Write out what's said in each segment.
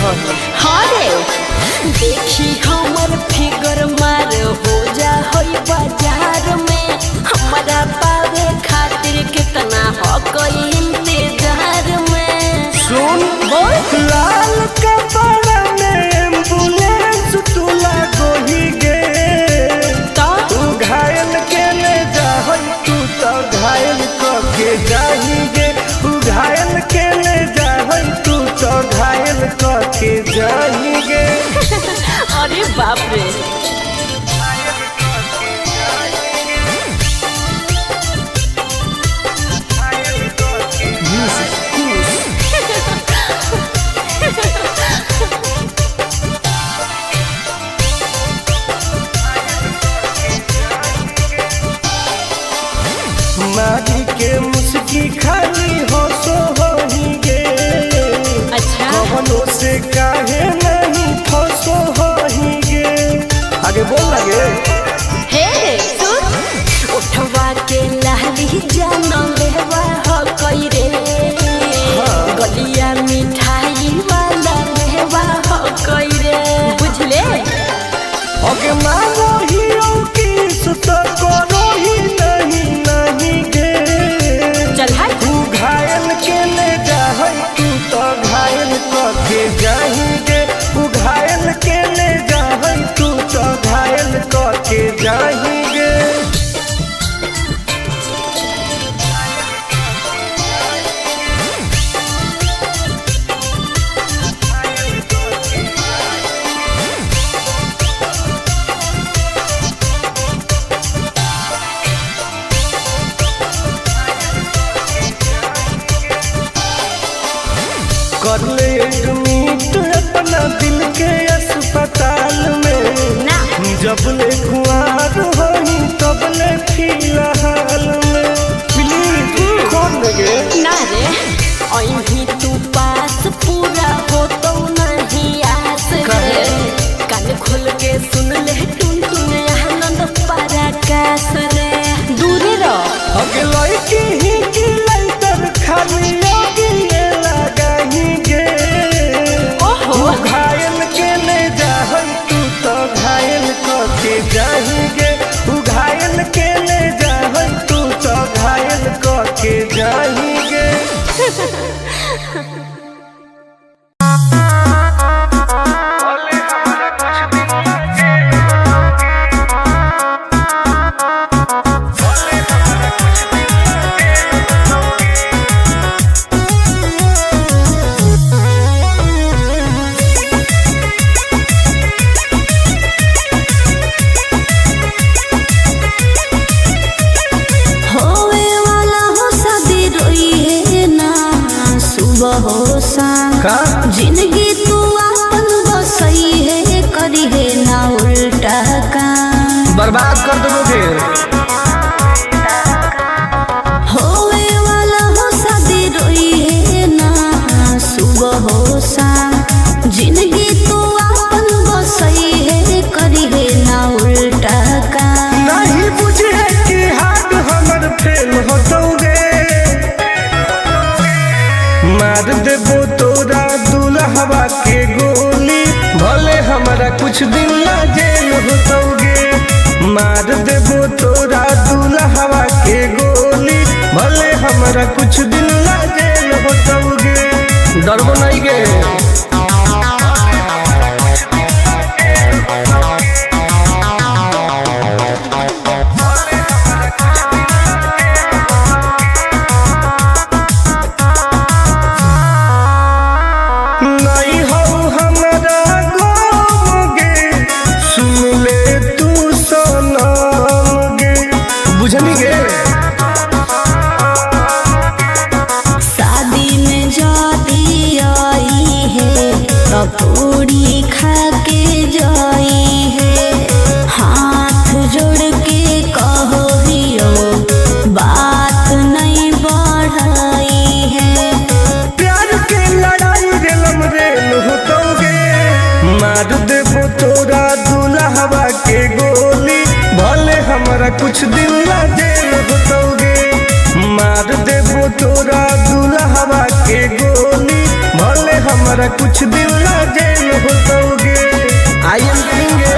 हाँ रे देखी हमर फिगर मार हो जा होई बाजार में हमारा पावे खातिर कितना हो कोई इंतजार में। सुन बोल लाल कपड़ा में एम्बुलेंस तुला गोही गे तू घायल के ले जा तू तो घायल के जाही गे तू घायल के ले जा तू तो घायल के जाही गे। अरे बाप रे मारी के मुस्की खाली हो सो होही गे। अच्छा कवनो से काहे नहीं फसो होही गे। आगे बोल लगे हे सुन उठवा के लाली जानो लेवा हो कोई रे गलिया मिठाई वाला लेवा हो कोई रे बुझले। ओके मांगो ही किस तो करो ही नहीं गे। चल हाय तू घायल के ले जा तू तो घायल के जाही गे तू घायल के ले जा तू तो घायल के जाही गे। कर ले एडमिट अपना दिल के अस्पताल में ना जब ले खुआर होही तब ले फिलहाल में प्लीज कौन लगे ना रे अभी तू पास पूरा हो तो नहीं आस रे कान खोल के सुन ले टुन टुन आनंद पराकाश रे दूरी रह अगे लड़की ही की लाइटर खाली योगी लगाही गे। ओहो तू घायल के ले जा तू तो घायल के जाही गे तू घायल के ले जा तू तो घायल के जाही गे। जिंदगी तू अपन बसई है करी है ना उल्टा काम बर्बाद कर दोगे होवे वाला हो शादी रोई है ना सुबह हो शाम जिंदगी तू अपन बसई है करी है ना उल्टा काम नहीं बुझे कि हाथ हमर फेल होतोगे मार देबो तोरा दुल्हवा के गोली भले हमारा कुछ दिन ना जेल होतोगे मार देबो तोरा दुल्हवा के गोली भले हमारा कुछ दिन ना जेल होतोगे डरबो नहीं गे। शादी में जाती आई है तो पूरी खा के जाई है हाथ जोड़ के कहो हियो बात नहीं बढ़ाई है प्यार के लड़ाई रेलम रेल होतोगे मार देबो तोरा दुल्हवा के गोली भले हमारा कुछ दिन ना जेल होतोगे मार देबो तोरा दुल्हवा के गोली भले हमारा हमारा कुछ दिन ला जेल होतोगे। आई एम करेंगे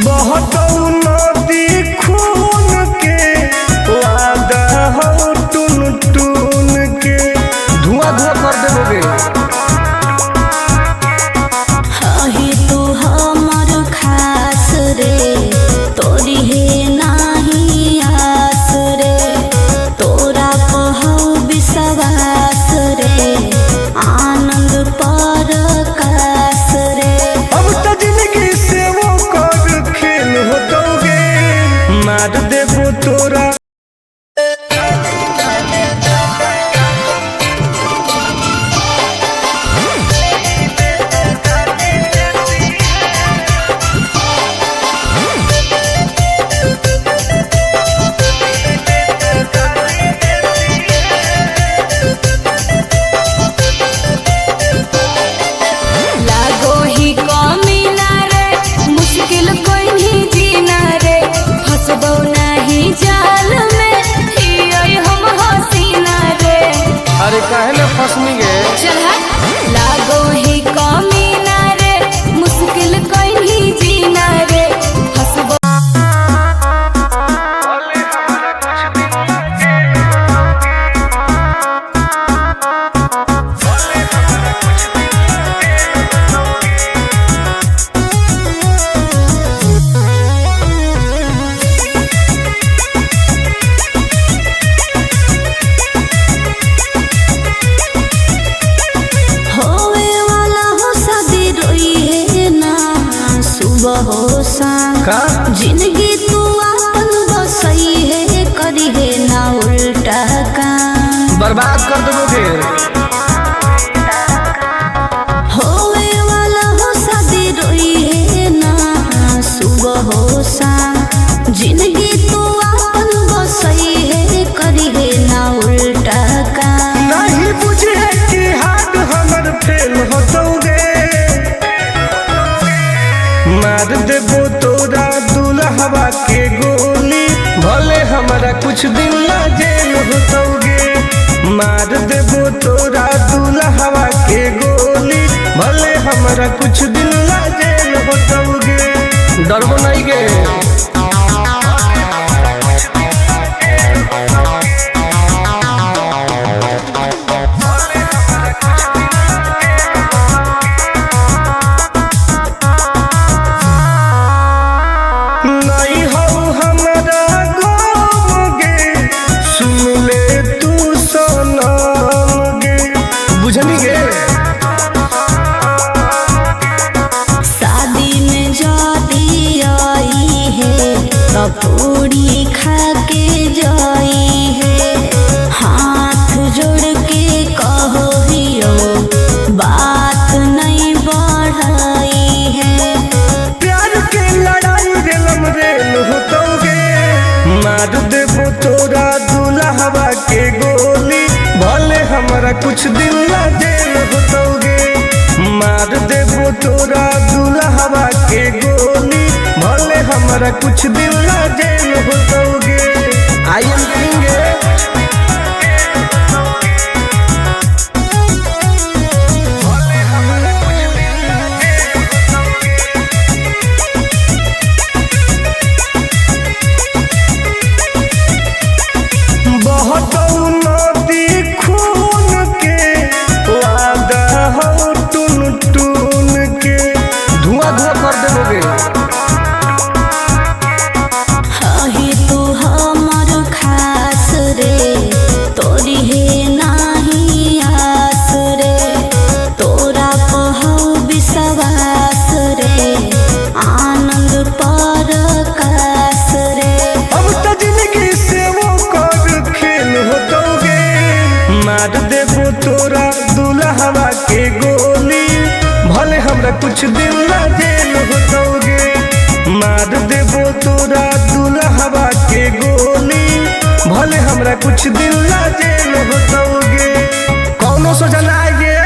बहुत नदी खून के वादा हो टून टून के धुआं धुआं कर देबोगे। हही तू हमर खास रे तोरी हे नाही आस रे तोरा पहौ विश्वास रे आनंद परकाश रे। अब तो जिंदगी से वो कर खेल होतोगे मार देबो तोरा। लागो ही कमीना रे मुश्किल कोई नहीं जीना रे फसबो नहीं जाल में हियोई हम हसीना रे। अरे काहे ना फसनी गे चल लागो ही कमीना रे मुश्किल कोई नहीं जीना रे फसबो। होवे वाला हो शादी रोई है ना सुबह हो शाम का जिंदगी तू अपन बसई है करी है ना उल्टा काम बर्बाद कर देबोगे। होवे वाला हो शादी रोई है ना सुबह हो शाम जिंदगी तू अपन बसई है करी है ना उल्टा काम। नहीं बुझे कि हाथ हमर फेल होतोगे मार देबो तोरा दुल्हवा के गोली भले हमारा कुछ दिन ला जेल होतोगे। मार देबो तोरा दुल्हवा के गोली भले हमारा कुछ दिन ला जेल होतोगे। डरबो नहीं गे नहीं हो हमारा गम गे सुन ले तू सनम गे बुझनी गे। शादी में जाती आई है तो पूरी खा के जाई है हाथ जोड़ के कहो हियो बात नहीं बढ़ाई है। प्यार के लड़ाई रेलम रेल होतोगे मार देबो तोरा दुल्हवा के गोली भले हमारा कुछ दिन ला जेल होतोगे। मार देबो तोरा दुल्हवा के गोली भले हमारा कुछ दिन ला जेल होतोगे। आई एम करेंगे बहुत नदी खून के वादा हो टून टून के धुआं धुआं कर देबोगे। हही तू हमर खास रे तोरी हे नाही आस रे तोरा पहौ विश्वास रे आनंद परकाश रे। अब तो जिंदगी से वो कर खेल होतोगे मार देबो तोरा दुल्हवा के गोली भले हमरा कुछ दिन ला जेल होतोगे। मार देबो तोरा दुल्हवा के गोली भले हमरा कुछ दिन ला जेल होतोगे। कौनो सजा ना आइए।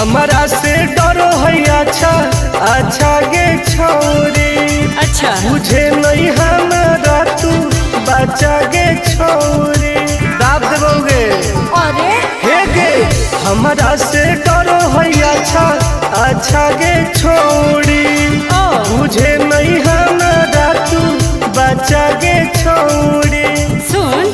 हमारा से डरो है अच्छा अच्छा गे छोरी। अच्छा मुझे नहीं हमारा तू बचा गे छोरी। दाब देवोगे अरे हे गे हमारा से डरो है अच्छा अच्छा गे छोरी। मुझे नहीं हमारा तू बचा गे छोरी। सुन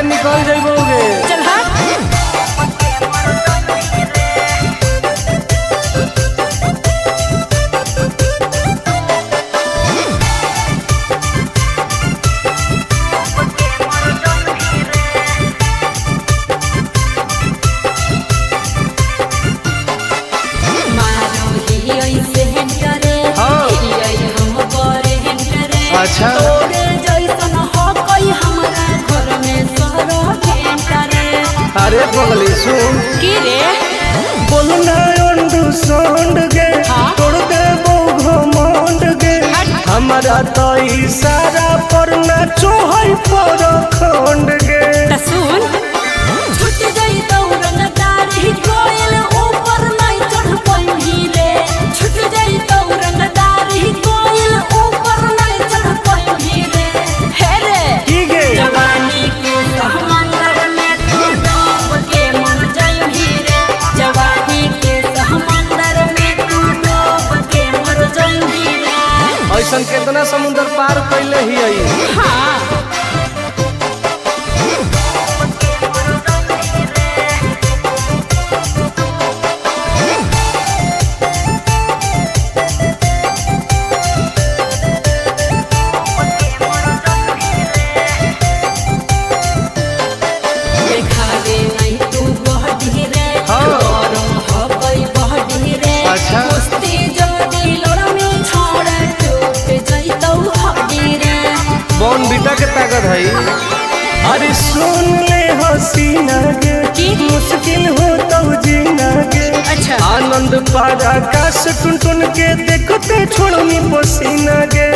निकल जाइबोगे। चल अच्छा अरे पगली सुन की रे बोलना अंडू सोंड गे तोड़ दे घमंड गे। हमारा तो इशारा पर ना चोहई पर खंड गे। सुन छूट गई दौड़न दारी कोयल ऊपर नहीं चढ़ पाई रे। छूट गई दौड़न दारी कोयल ऊपर नहीं चढ़ पाई रे। हे रे की गे जवानी के समंदर में तू डूब के मर जाई रे। जवानी के समंदर में तू डूब के मर जाई रे। ऐसा कितना समुद्र पार कैले ही आई। हाँ अच्छा बॉन बीटा के ताकत है। अरे सुन ले हसीना गे मुश्किल हो तो जीना गे। अच्छा आनंद पारा आकाश टुन टुन के देखते छोड़नी पसीना गे।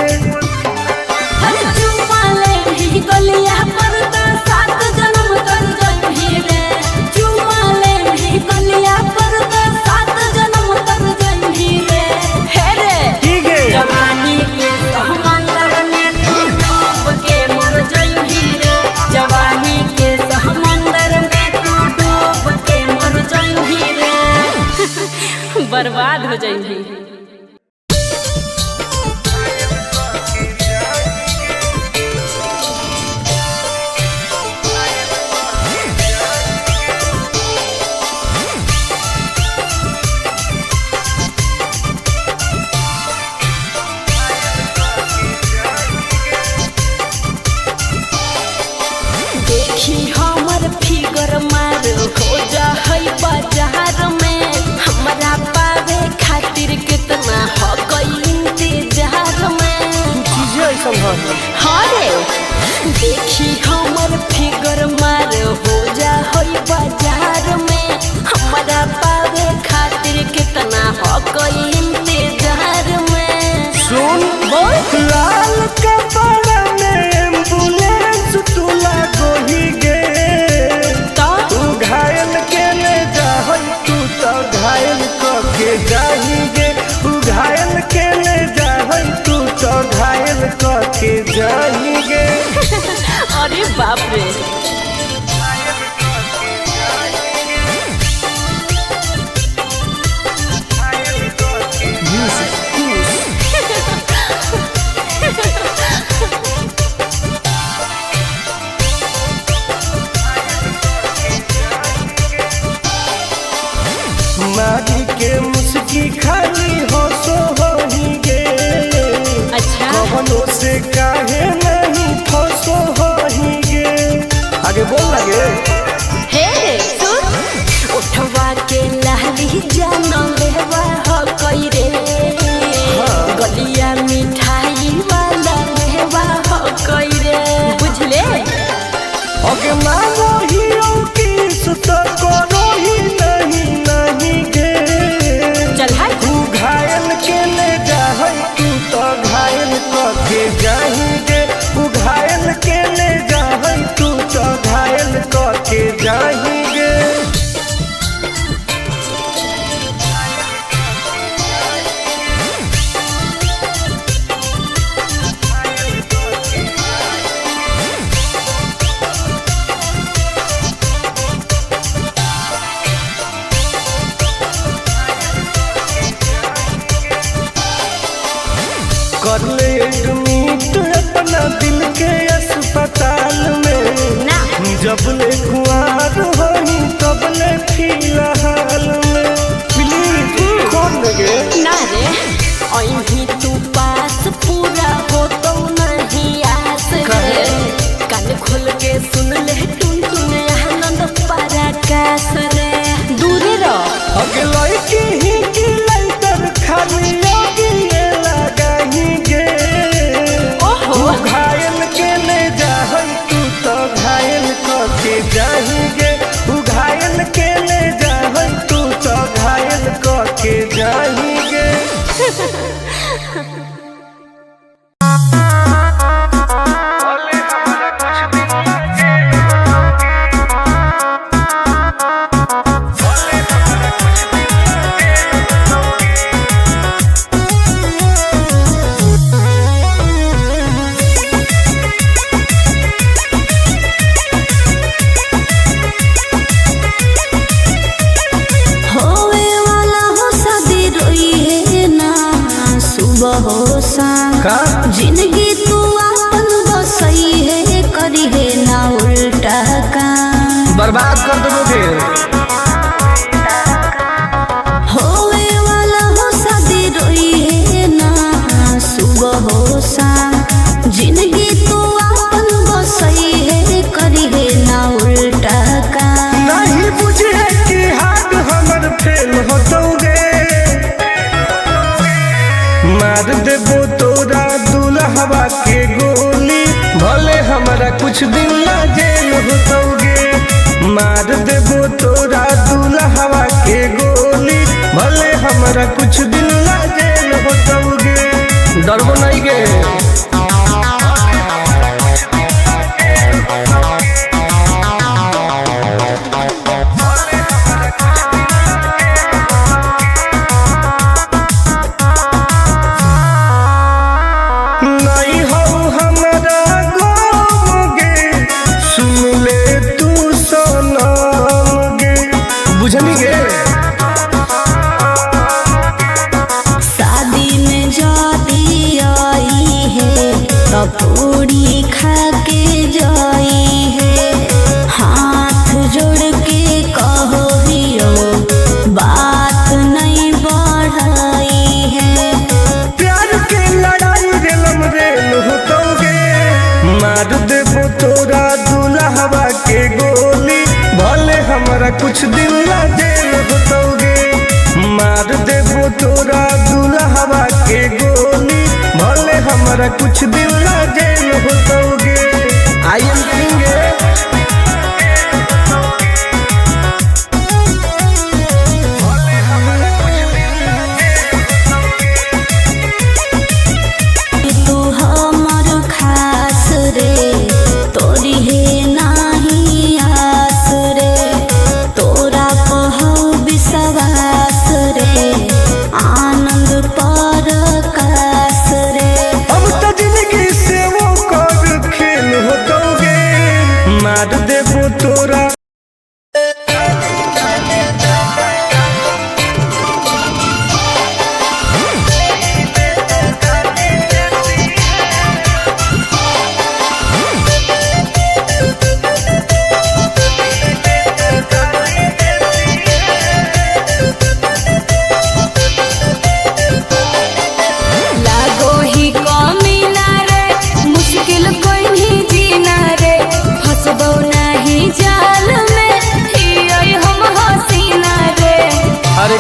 गलिया पर सात जन्म कर जाई रे। चुमाले भी गलिया पर सात जन्म कर जाई रे। हे रे की गे जवानी के समंदर में तू डूब के मर जाई रे। जवानी के समंदर में तू डूब के मर जाई रे। बर्बाद हो जाई। देखी हमर फिगर मार हो जा है बाजार में। हमरा पावे खातिर कितना हो गई इंतजार में। चीजें ऐसा है। हाँ रे देखी हमर फिगर मार हो जा है बाजार में। हमरा पावे खातिर कितना हो गई इंतजार में। सुन बोल लाल कपड़ा में एम्बुलेंस तू लागोही गे। तू घायल के ले जा तू तो घायल के जाही गे। तू घायल के ले जा तू तो घायल के जाही गे। अरे बाप रे मारी के मुस्की खाली हो सो होही गे। अच्छा कवनों से काहे नहीं फसो होही गे। आगे बोल लगे हे सुन उठवा के लहली जान लेवा हो कई रे। गलिया मिठाई वाला लेवा मानो ही किस तो करो ही नहीं गे। चल है तू घायल के ले जाए तू तो घायल के जाएंगे। तू घायल के ले जाए तू तो घायल के जाएंगे। कर ले एडमिट अपना दिल के अस्पताल में ना जब ले कुआर होई तब ले फिलहाल में प्लीज कौन लगे ना रे अहीं तू पास पूरा हो तो नहीं आस रे। कान खोल के सुन ले टुन टुन आनंद पराकाश रे। दूर रह अगला की ही की लाइटर खाली योगी लगाएंगे। ओहो तू घायल के ले जाए तू तो घायल के जाएंगे। तू घायल के ले जाए तू तो घायल के जाएंगे। का जिंदगी तू अपन बसई है करी है ना उल्टा काम बर्बाद कर दोगे। होवे वाला हो शादी रोई है ना सुबह हो शाम। जिंदगी तू अपन बसई है करी है ना उल्टा काम। नहीं बुझे कि हाथ हमर फेल होतोगे। मार देबो तोरा दुल्हवा के गोली भले हमारा कुछ दिन ला जेल होतोगे। मार देबो तोरा दुल्हवा के गोली भले हमारा कुछ दिन ला जेल होतोगे। डरबो नहीं गे। पूरी खा के जाई है हाथ जोड़ के कहो हियो बात नहीं बढ़ाई है। प्यार के लड़ाई रेलम रेल होतोगे। मार देबो तोरा दुल्हवा के गोली भले हमारा कुछ दिन ला जेल होतोगे। मार देबो तोरा दुल्हवा के गोली भले हमारा कुछ दिन ला जेल होतोगे। आई एम किंग तू हमर खास रे तोरी है नाही आस रे। तोरा पहु विश्वास रे आनंद परकाश रे। अब तो जिंदगी से वो कर खेल होतोगे। मार देबो तोरा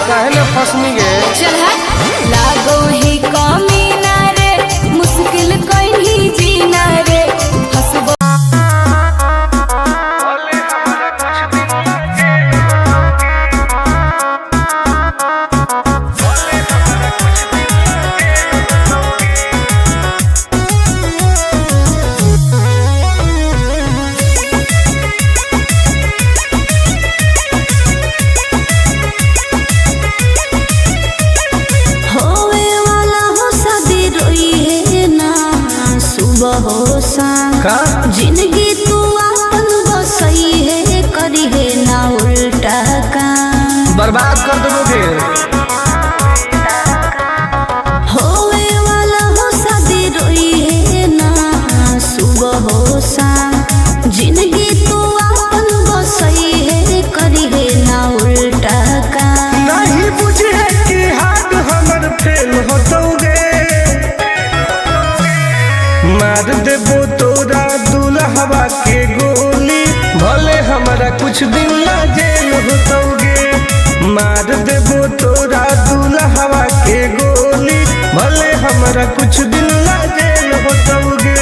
काहे न फसनी गे। चल लागो ही कमीना रे मुश्किल कहीं जीना रे हसबो। कुछ दिन ला जेल होतोगे। मार देबो तोरा दुल्हवा के गोली, भले हमरा कुछ दिन ला जेल होतोगे।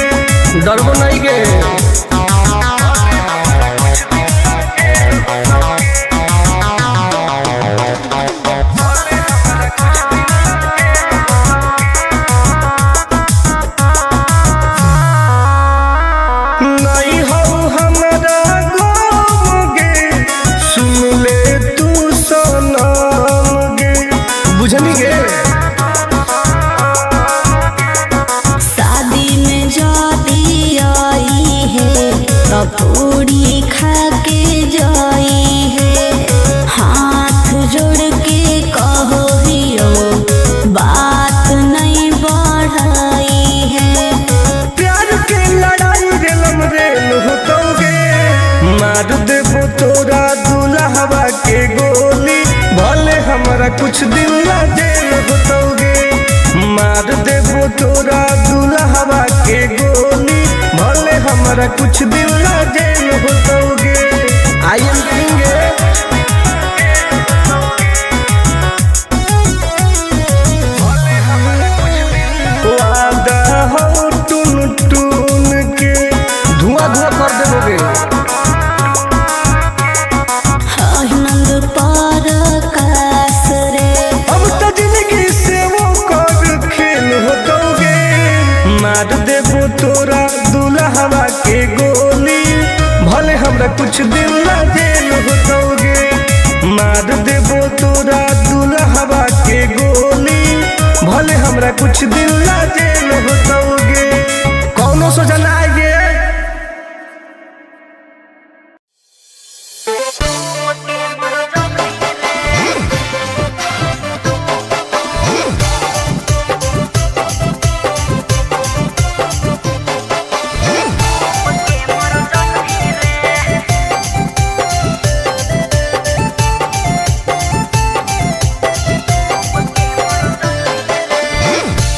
डरबो नहीं गे। पूरी खा के जाई है, हाथ जोड़ के कहो हियो बात नहीं बढ़ाई है। प्यार के लड़ाई रेलम रेल होतोगे। मार देबो तोरा दुल्हवा के गोली, भले हमरा कुछ दिन ला जेल होतोगे। मार देबो तोरा दुल्हवा के गोली, भले हमरा कुछ दिन ला जेल होतोगे। I am king. वादा हो टून टून के धुआं धुआं कर देबोगे। आनंद पार कास रे, अब तो जिंदगी से वो कर खेल होतोगे। मार देबो तोरा दुल्हवा के गोली, भले हमरा कुछ दिन ला जेल होतोगे। मार देबो तोरा दुल्हवा के गोली, भले हमरा कुछ दिन ला जेल होतोगे। कौनो सोचा ना आएगे।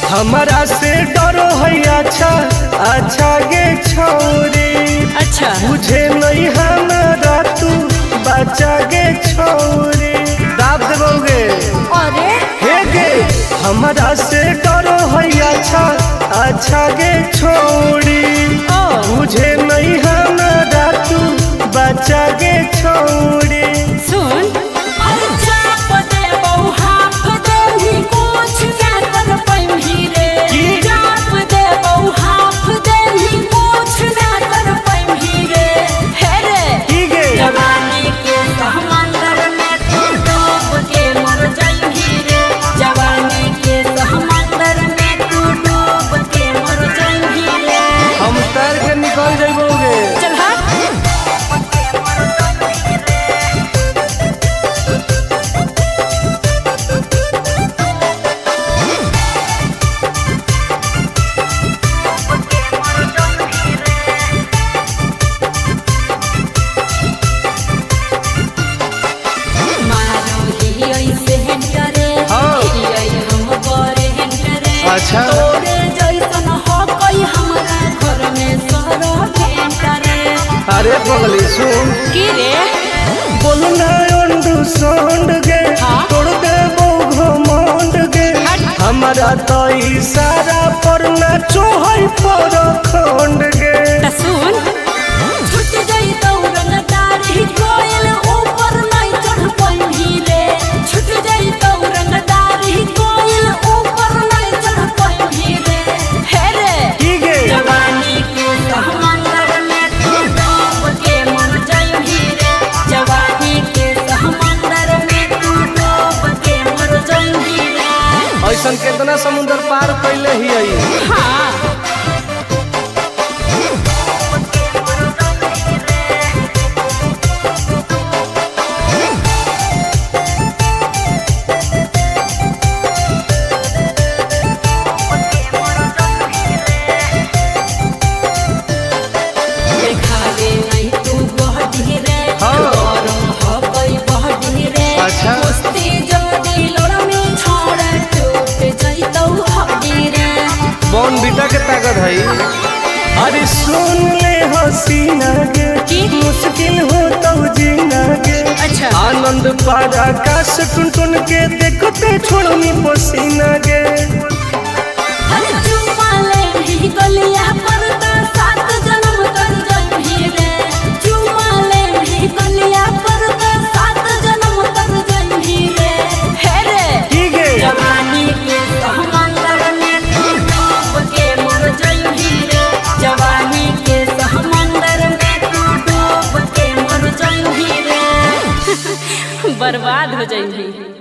हमारा से डरो है अच्छा अच्छा गे छोरी। अच्छा मुझे नहीं हमारा तू बचा गे छोरी। दाब देबोगे। अरे हे गे हमारा से डरो है अच्छा अच्छा गे छोरी। मुझे नहीं हमारा तू बचा गे छोरी। सुन निकल जाइबोगे। चल हाँ। अच्छा अरे पगली सुन की रे बोलना अंडरस्टैंड गे। तोड़ देबो घमंड गे। हमारा तो इशारा पर नाचो है पर खंड गे। सुन छुट जाई दौड़न दाढ़ी कोयल ऊपर नहीं चढ़ पाई रे। छुट जाई दौड़न दाढ़ी कोयल ऊपर नहीं चढ़ पाई रे। हे रे की गे जवानी के समंदर में तू डूब के मर जाई रे। जवानी के समंदर में तू डूब के मर जाई रे। ऐसन कितना समुद्र पार कैले ही आई। हाँ बॉर्नवीटा के ताकत है। अरे सुन ले हसीना गे मुश्किल हो तो जी आनंद पार आकाश टुन टुन के देखते छोड़नी पसीना गे। अरे चुमा ले भी गलिया पर तो 7 जन्म कर जइही रे। चुमा ले भी गलिया पर तो 7 जन्म कर जइही रे। हे रे ठीक है जवानी के समंदर में तू डूब के मर जइही रे। जवानी के समंदर में तू डूब के मर जइही रे। बर्बाद हो जइही।